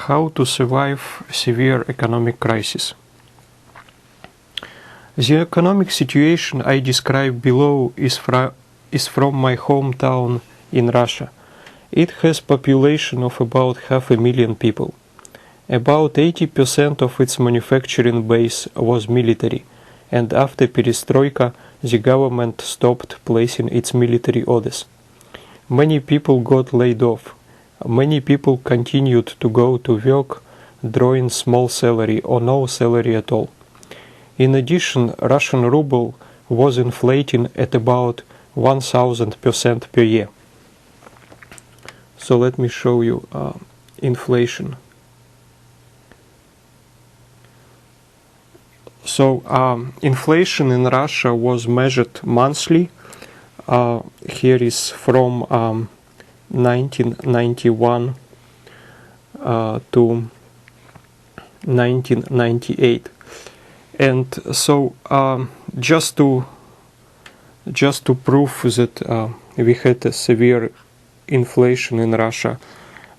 How to survive severe economic crisis. The economic situation I describe below is from my hometown in Russia. It has population of about 500,000 people. About 80% of its manufacturing base was military, and after perestroika, the government stopped placing its military orders. Many people got laid off. Many people continued to go to work, drawing small salary or no salary at all. In addition, Russian ruble was inflating at about 1000% per year. So let me show you inflation. So inflation in Russia was measured monthly. Here is from 1991 to 1998, and so just to prove that we had a severe inflation in Russia,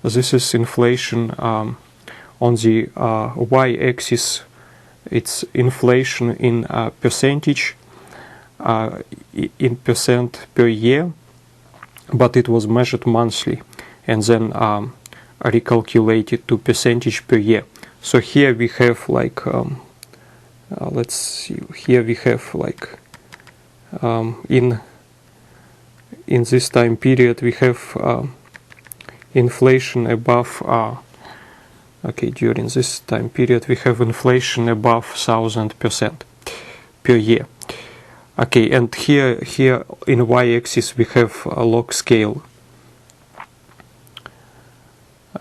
this is inflation on the y-axis. It's inflation in percentage, in percent per year, but it was measured monthly and then recalculated to percentage per year. So here we have like let's see, here we have like in this time period we have inflation above during this time period we have inflation above 1000% per year. Okay, and here in y-axis we have a log scale.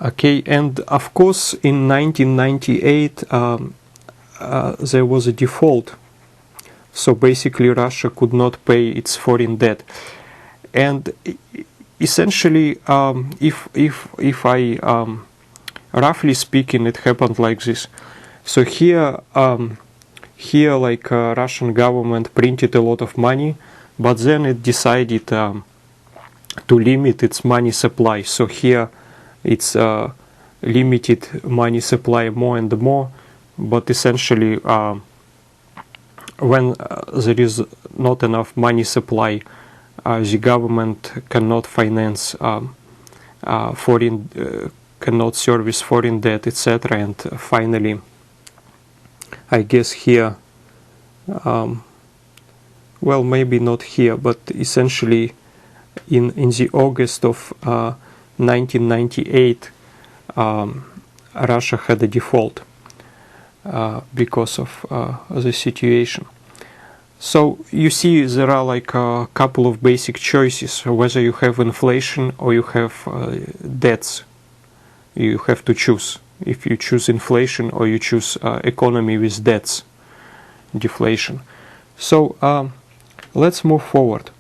Okay, and of course in 1998 there was a default. So basically Russia could not pay its foreign debt. And essentially, if I roughly speaking, it happened like this. So here like Russian government printed a lot of money, but then it decided to limit its money supply. So here it's limited money supply more and more, but essentially when there is not enough money supply, the government cannot finance cannot service foreign debt, etc. And finally, I guess here, well, maybe not here, but essentially in the August of 1998, Russia had a default because of the situation. So you see there are like a couple of basic choices, whether you have inflation or you have debts. You have to choose. If you choose inflation or you choose economy with debts, deflation. So let's move forward.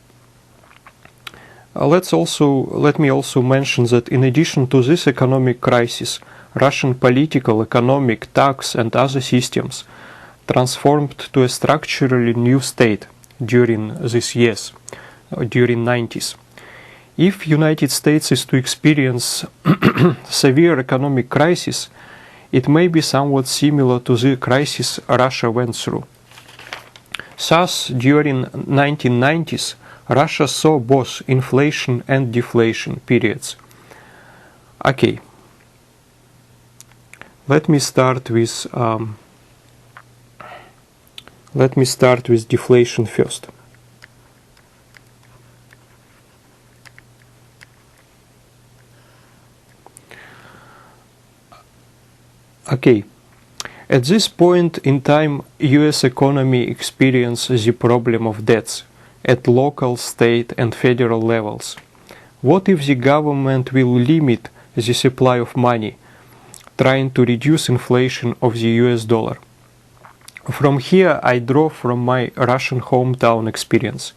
Let me also mention that in addition to this economic crisis, Russian political, economic, tax and other systems transformed to a structurally new state during these years, during 90s. If United States is to experience severe economic crisis, it may be somewhat similar to the crisis Russia went through. Thus, during 1990s, Russia saw both inflation and deflation periods. Okay, let me start with deflation first. Okay, at this point in time, US economy experiences the problem of debts at local, state and federal levels. What if the government will limit the supply of money, trying to reduce inflation of the US dollar? From here, I draw from my Russian hometown experience.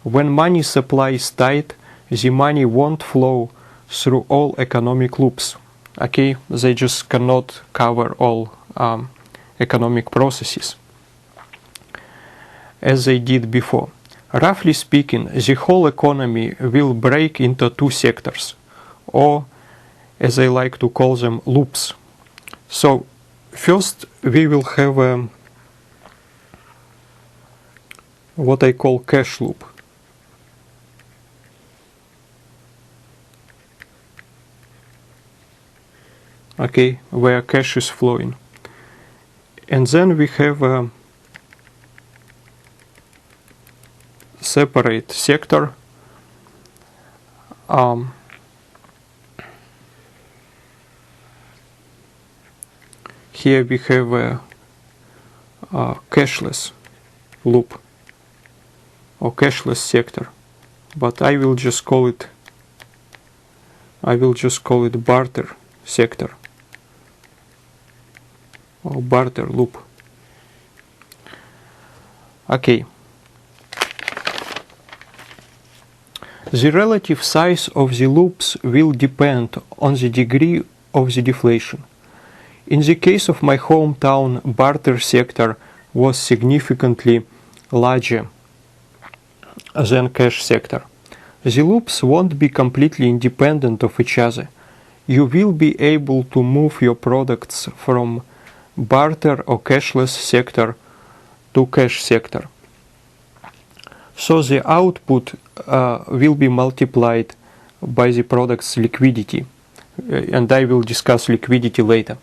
When money supply is tight, the money won't flow through all economic loops. Okay, they just cannot cover all economic processes as they did before. Roughly speaking, the whole economy will break into two sectors, or as I like to call them, loops. So first we will have what I call cash loop. Okay, where cash is flowing. And then we have a separate sector. Here we have a cashless loop or cashless sector, but I will just call it barter sector or barter loop. Okay. The relative size of the loops will depend on the degree of the deflation. In the case of my hometown, barter sector was significantly larger than cash sector. The loops won't be completely independent of each other. You will be able to move your products from barter or cashless sector to cash sector. So the output will be multiplied by the product's liquidity, and I will discuss liquidity later.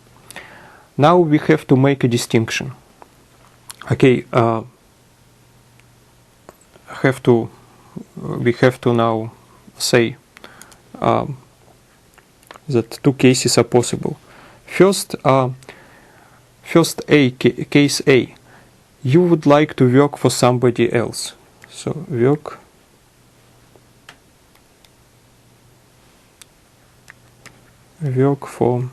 Now we have to make a distinction. Okay, we have to now say that two cases are possible. First, case A, you would like to work for somebody else. So work for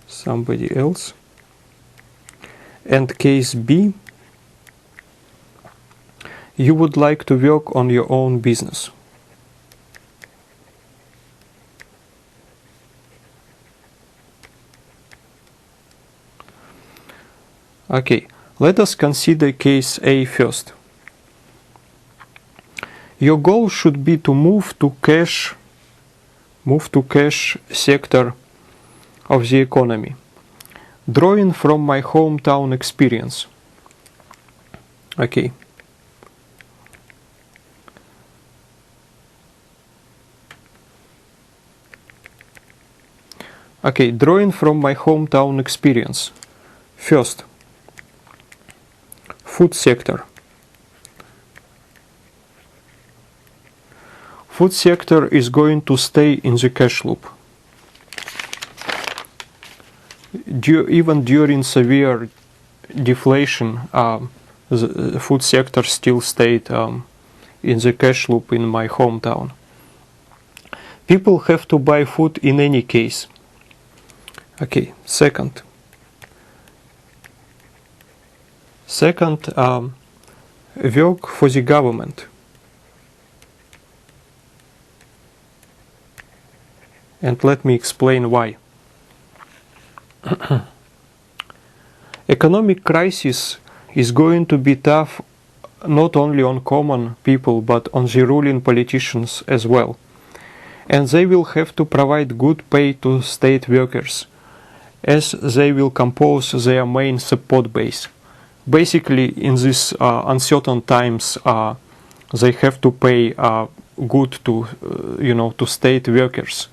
somebody else. And case B, you would like to work on your own business. Okay, let us consider case A first. Your goal should be to move to cash sector of the economy. Drawing from my hometown experience. Okay. Okay, drawing from my hometown experience. First, food sector. Food sector is going to stay in the cash loop. Even during severe deflation, the food sector still stayed in the cash loop in my hometown. People have to buy food in any case. Okay, second, work for the government. And let me explain why. Economic crisis is going to be tough not only on common people but on the ruling politicians as well. And they will have to provide good pay to state workers, as they will compose their main support base. Basically, in these uncertain times, they have to pay good to to state workers,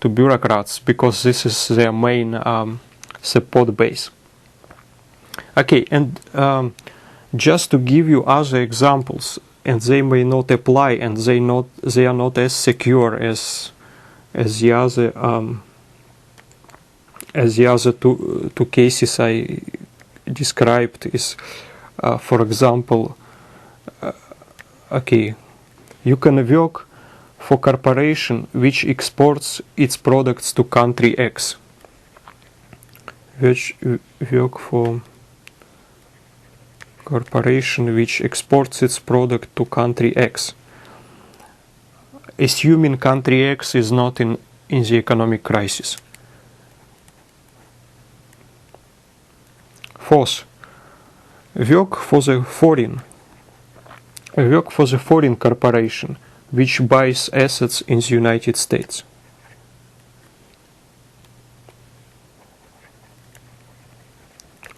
to bureaucrats, because this is their main support base. Okay, and just to give you other examples, and they may not apply, and they are not as secure as the other two cases I described. Is for example, okay, you can work for corporation which exports its products to country X. Which work for corporation which exports its product to country X, assuming country X is not in the economic crisis. Fourth, work for the foreign corporation which buys assets in the United States.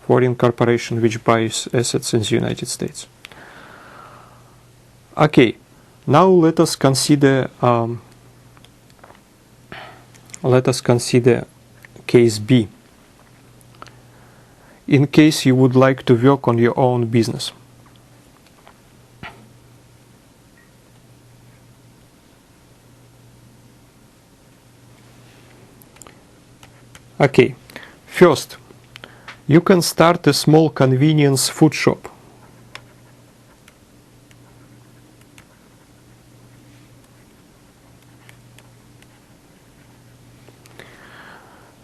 foreign corporation which buys assets in the United States. Okay, now let us consider case B. In case you would like to work on your own business. Okay, first, you can start a small convenience food shop.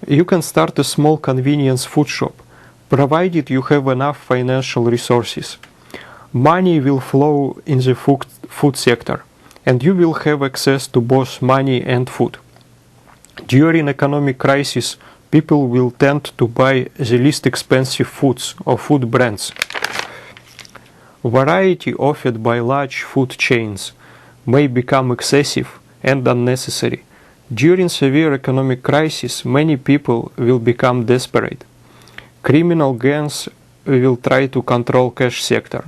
You can start a small convenience food shop, provided you have enough financial resources. Money will flow in the food sector, and you will have access to both money and food. During economic crisis, people will tend to buy the least expensive foods or food brands. Variety offered by large food chains may become excessive and unnecessary. During severe economic crisis, many people will become desperate. Criminal gangs will try to control cash sector.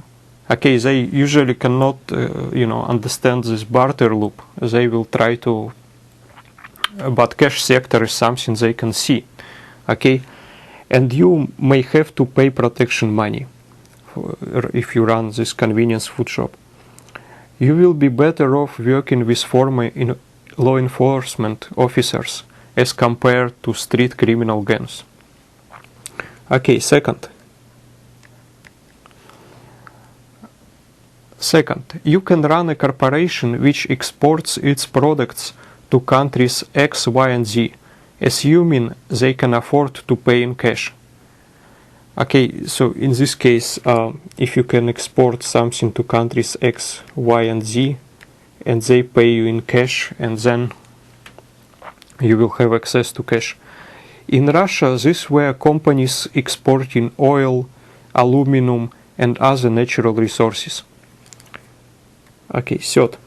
Okay, they usually cannot, understand this barter loop. They will try to, but cash sector is something they can see. Okay, and you may have to pay protection money if you run this convenience food shop. You will be better off working with former law enforcement officers as compared to street criminal gangs. Okay, second, you can run a corporation which exports its products to countries X, Y, and Z, assuming they can afford to pay in cash. Okay, so in this case, if you can export something to countries X, Y, and Z, and they pay you in cash, and then you will have access to cash. In Russia, these were companies exporting oil, aluminum, and other natural resources. Okay, third,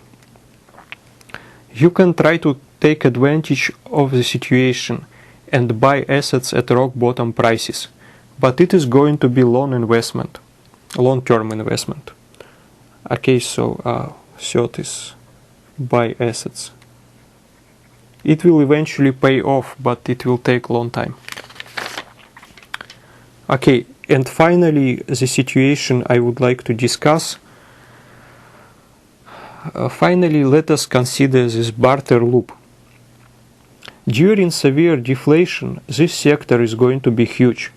you can try to take advantage of the situation and buy assets at rock bottom prices, but it is going to be long-term investment. Okay, so third is buy assets. It will eventually pay off, but it will take a long time. Okay, and finally, the situation I would like to discuss. Finally, let us consider this barter loop. During severe deflation, this sector is going to be huge.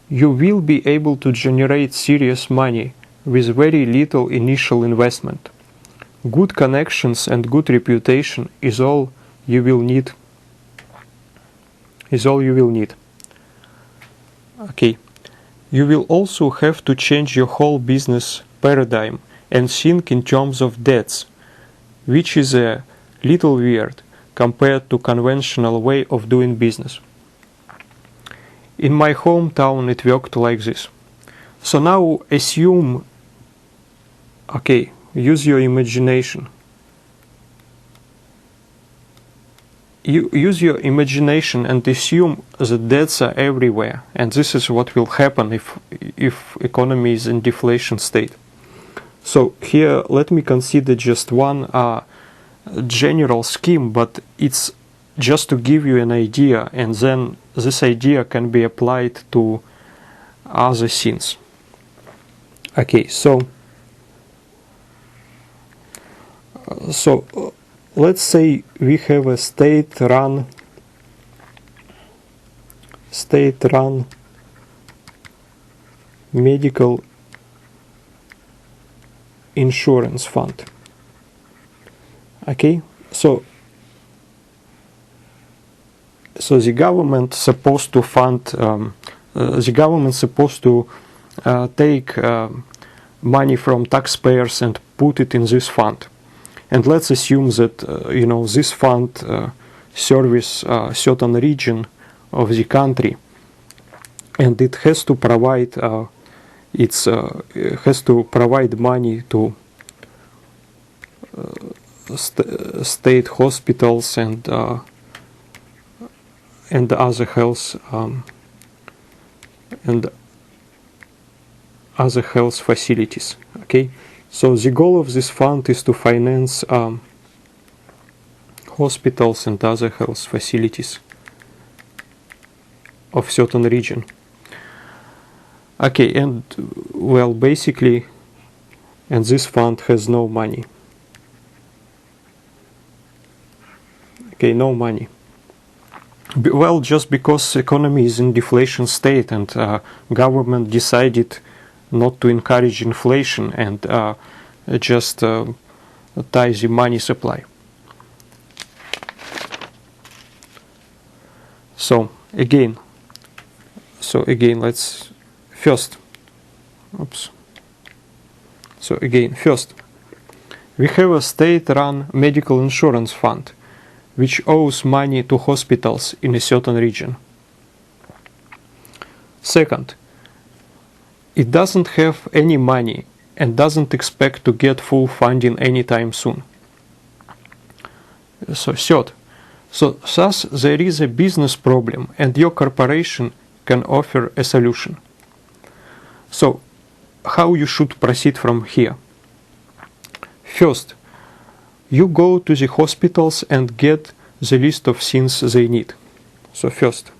You will be able to generate serious money with very little initial investment. Good connections and good reputation is all you will need. Okay. You will also have to change your whole business paradigm and think in terms of debts, which is a little weird compared to conventional way of doing business. In my hometown it worked like this. So now assume, okay, use your imagination. You use your imagination and assume that debts are everywhere, and this is what will happen if economy is in deflation state. So here let me consider just one general scheme, but it's just to give you an idea, and then this idea can be applied to other things. Okay, so let's say we have a state-run medical insurance fund. Okay, so the government supposed to fund. The government supposed to take money from taxpayers and put it in this fund. And let's assume that this fund serves a certain region of the country, and it has to provide money to state hospitals and other health other health facilities. Okay, so the goal of this fund is to finance hospitals and other health facilities of certain region. Okay, and well, basically, and this fund has no money. Okay, no money. Well, just because economy is in deflation state and government decided not to encourage inflation and just tie the money supply. So again, let's first. Oops. So again, first, we have a state-run medical insurance fund, which owes money to hospitals in a certain region. Second, it doesn't have any money and doesn't expect to get full funding anytime soon. So third, thus there is a business problem and your corporation can offer a solution. So how you should proceed from here? First, you go to the hospitals and get the list of things they need. So first,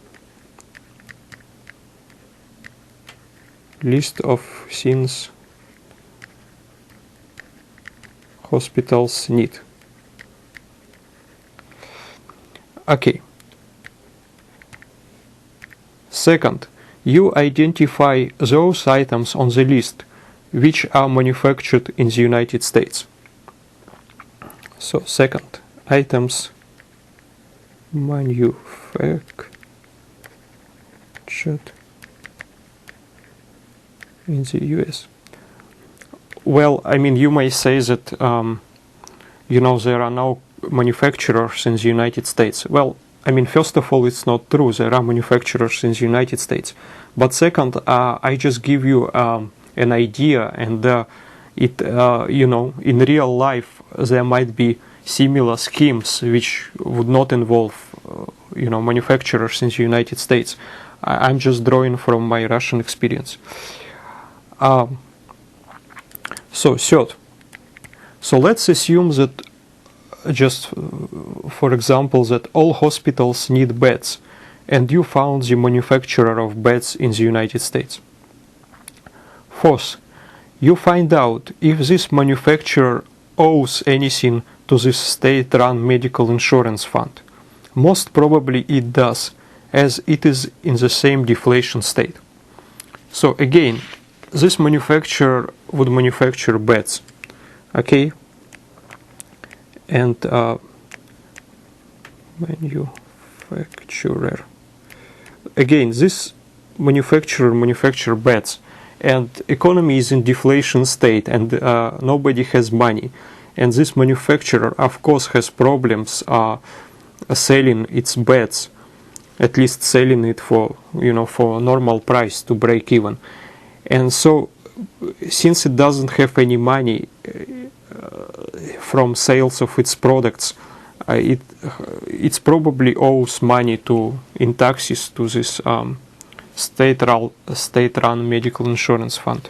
list of things hospitals need. Okay. Second, you identify those items on the list which are manufactured in the United States. So second, items manufactured in the US. Well, I mean, you may say that there are no manufacturers in the United States. Well, I mean, first of all, it's not true. There are manufacturers in the United States. But second, I just give you an idea, and in real life, there might be similar schemes which would not involve, manufacturers in the United States. I'm just drawing from my Russian experience. So third, so let's assume that just for example that all hospitals need beds and you found the manufacturer of beds in the United States. Fourth, you find out if this manufacturer owes anything to this state-run medical insurance fund. Most probably it does, as it is in the same deflation state. So again, this manufacturer would manufacture beds, okay? And manufacturer. Again, this manufacturer manufacture beds, and economy is in deflation state, and nobody has money. And this manufacturer, of course, has problems selling its beds, at least selling it for a normal price to break even. And so, since it doesn't have any money from sales of its products, it probably owes money in taxes to this state-run medical insurance fund.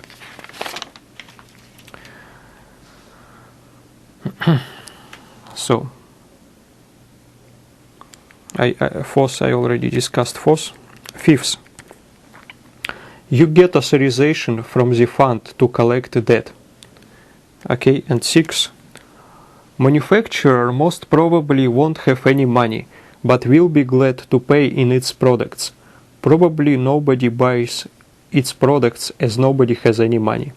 So, fourth, I already discussed fourth. Fifth, you get authorization from the fund to collect the debt. Okay, and sixth, manufacturer most probably won't have any money, but will be glad to pay in its products. Probably nobody buys its products as nobody has any money.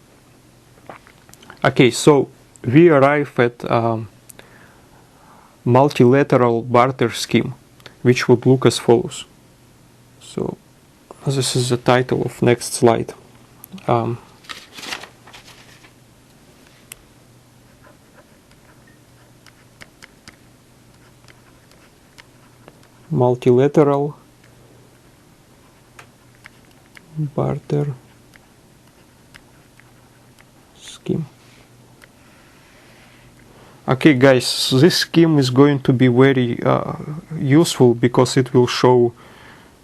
Okay, so we arrive at multilateral barter scheme, which would look as follows. So this is the title of next slide. Multilateral barter scheme. Okay, guys, this scheme is going to be very useful because it will show,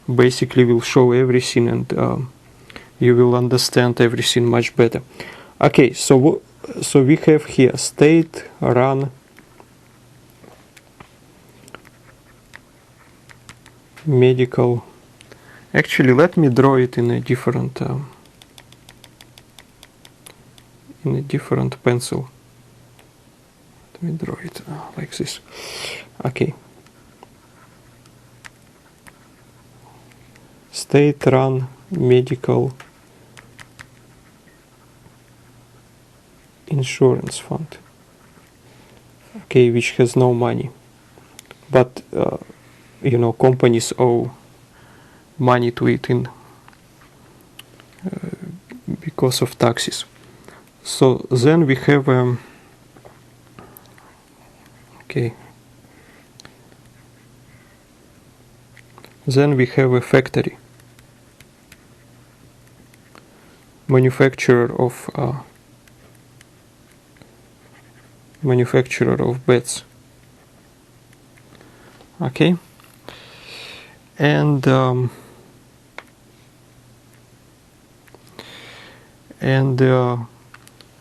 basically will show everything, and you will understand everything much better. Okay, so we have here state-run medical. Actually, let me draw it in a different pencil. Let me draw it like this. Okay. State-run medical insurance fund. Okay, which has no money, but companies owe money to it because of taxes. So then we have then we have a factory, manufacturer of beds. Okay, and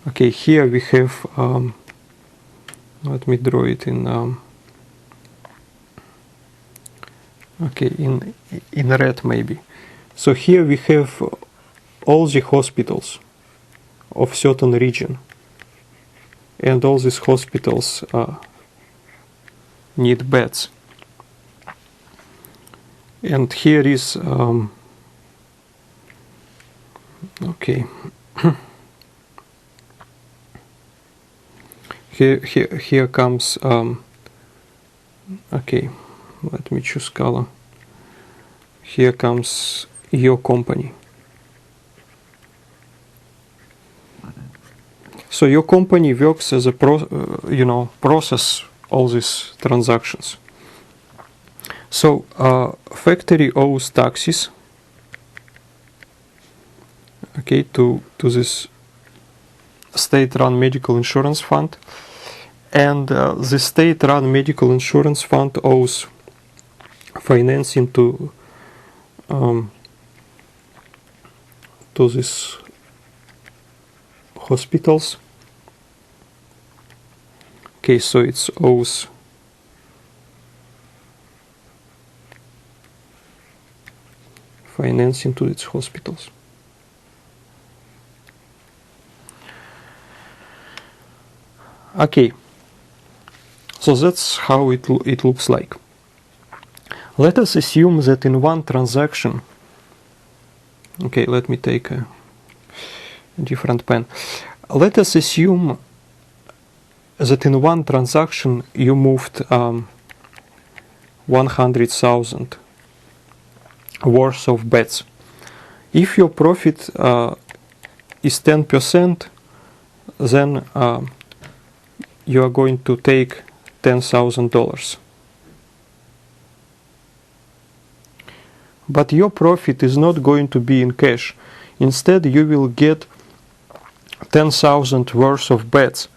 okay, here we have let me draw it in in red maybe. So here we have all the hospitals of certain region, and all these hospitals need beds. And here is here comes let me choose color. Here comes your company. So your company works as a process all these transactions. So factory owes taxes, to this state-run medical insurance fund, and the state-run medical insurance fund owes financing to these hospitals. Okay, so it owes financing to its hospitals. Okay, so that's how it looks like. Let us assume that in one transaction, let me take a different pen. Let us assume that in one transaction you moved 100,000 worth of bets. If your profit is 10%, then you are going to take $10,000. But your profit is not going to be in cash. Instead, you will get 10,000 worth of bets.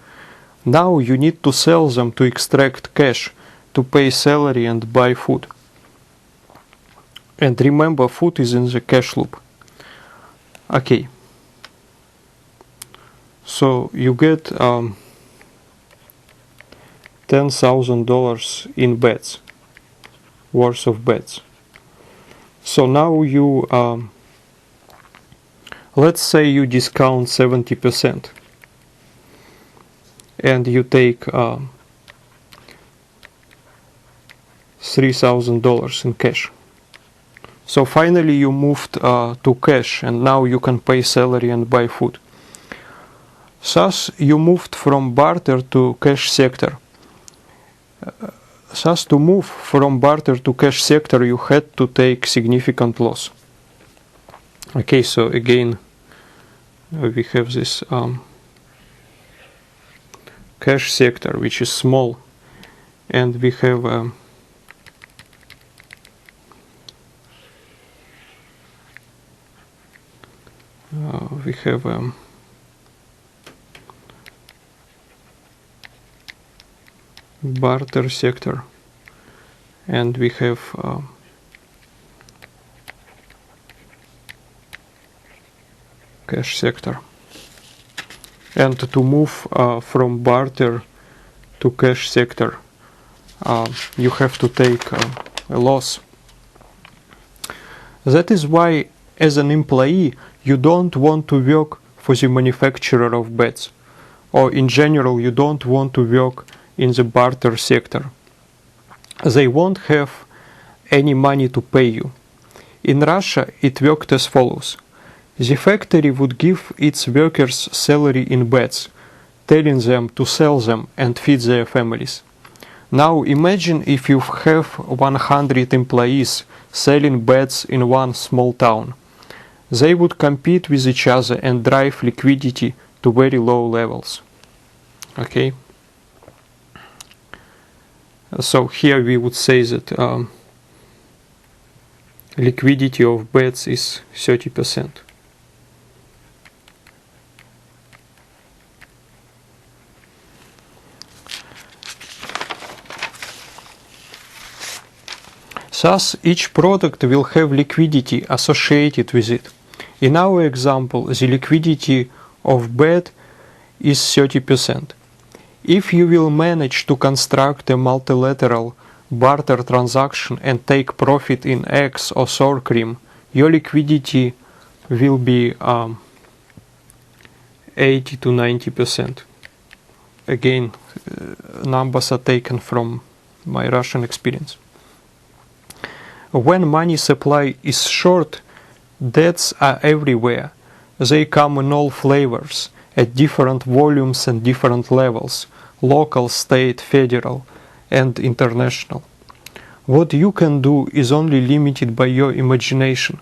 Now you need to sell them to extract cash, to pay salary and buy food. And remember, food is in the cash loop. Okay. So you get $10,000 in bets, worth of bets. So now you, let's say you discount 70%, and you take $3,000 in cash. So finally you moved to cash, and now you can pay salary and buy food. Thus you moved from barter to cash sector. Thus to move from barter to cash sector you had to take significant loss. Okay, so again we have this cash sector, which is small, and we have barter sector, and we have cash sector. And to move from barter to cash sector, you have to take a loss. That is why, as an employee, you don't want to work for the manufacturer of bets, or in general, you don't want to work in the barter sector. They won't have any money to pay you. In Russia, it worked as follows. The factory would give its workers salary in bets, telling them to sell them and feed their families. Now imagine if you have 100 employees selling bets in one small town. They would compete with each other and drive liquidity to very low levels. Okay? So here we would say that liquidity of bets is 30%. Thus, each product will have liquidity associated with it. In our example, the liquidity of bet is 30%. If you will manage to construct a multilateral barter transaction and take profit in eggs or sour cream, your liquidity will be 80 to 90%. Again, numbers are taken from my Russian experience. When money supply is short, debts are everywhere. They come in all flavors, at different volumes and different levels, local, state, federal, and international. What you can do is only limited by your imagination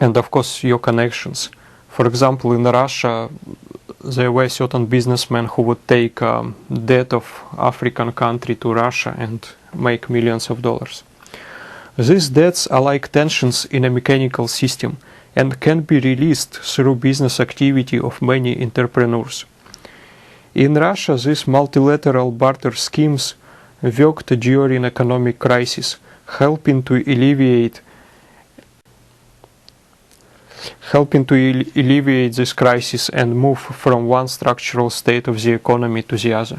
and, of course, your connections. For example, in Russia, there were certain businessmen who would take debt of African country to Russia and make millions of dollars. These debts are like tensions in a mechanical system and can be released through business activity of many entrepreneurs. In Russia, these multilateral barter schemes worked during economic crisis, helping to alleviate this crisis and move from one structural state of the economy to the other.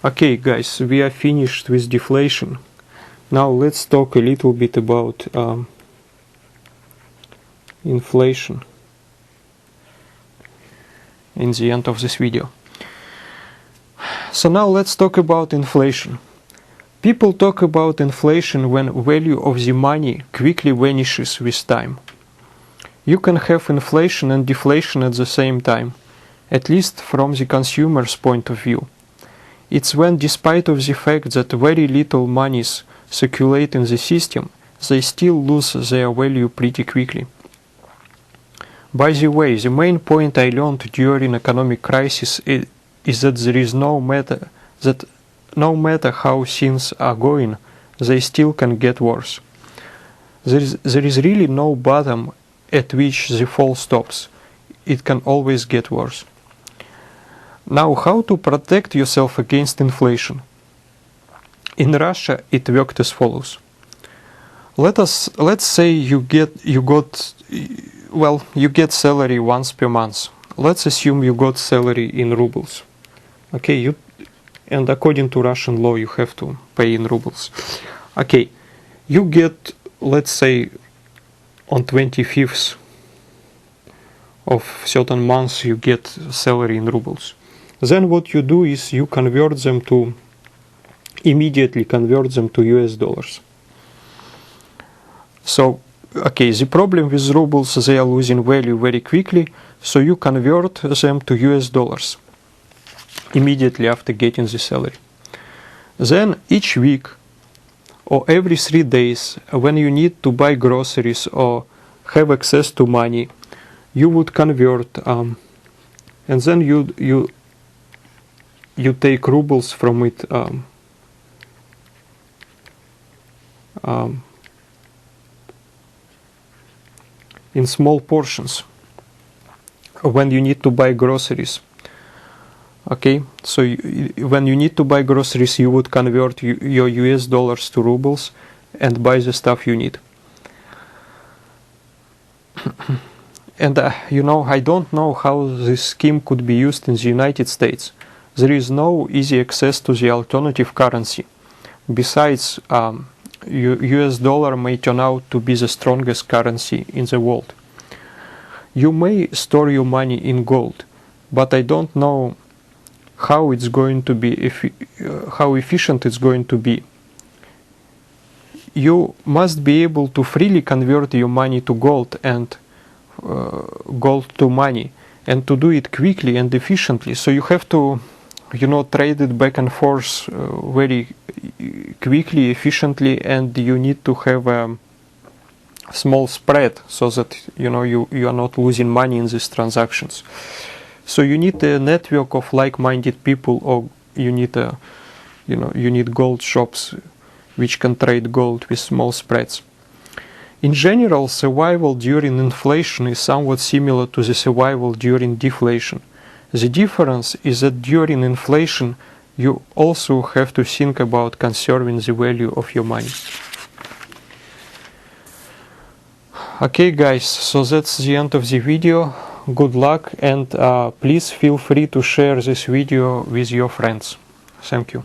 Okay, guys, we are finished with deflation. Now let's talk a little bit about inflation in the end of this video. So now let's talk about inflation. People talk about inflation when value of the money quickly vanishes with time. You can have inflation and deflation at the same time, at least from the consumer's point of view. It's when, despite of the fact that very little monies circulate in the system, they still lose their value pretty quickly. By the way, the main point I learned during economic crisis is that there is no matter how things are going, they still can get worse. There is really no bottom at which the fall stops. It can always get worse. Now, how to protect yourself against inflation? In Russia, it worked as follows. Let's say you get salary once per month. Let's assume you got salary in rubles. Okay, and according to Russian law, you have to pay in rubles. Okay, you get, let's say, on 25th of certain months, you get salary in rubles. Then what you do is you immediately convert them to US dollars. So, okay, the problem with rubles, they are losing value very quickly, so you convert them to US dollars immediately after getting the salary. Then each week or every 3 days, when you need to buy groceries or have access to money, you would convert, and then you take rubles from it in small portions when you need to buy groceries. Okay, so when you need to buy groceries, you would convert your US dollars to rubles and buy the stuff you need. And you know, I don't know how this scheme could be used in the United States. There is no easy access to the alternative currency. Besides, US dollar may turn out to be the strongest currency in the world. You may store your money in gold, but I don't know how it's going to be, how efficient it's going to be. You must be able to freely convert your money to gold and gold to money, and to do it quickly and efficiently. So you have to, you know, trade it back and forth very quickly, efficiently, and you need to have a small spread so that, you know, you are not losing money in these transactions. So you need a network of like-minded people, or you need a, you know, you need gold shops which can trade gold with small spreads. In general, survival during inflation is somewhat similar to the survival during deflation. The difference is that during inflation, you also have to think about conserving the value of your money. Okay guys, so that's the end of the video. Good luck, and please feel free to share this video with your friends. Thank you.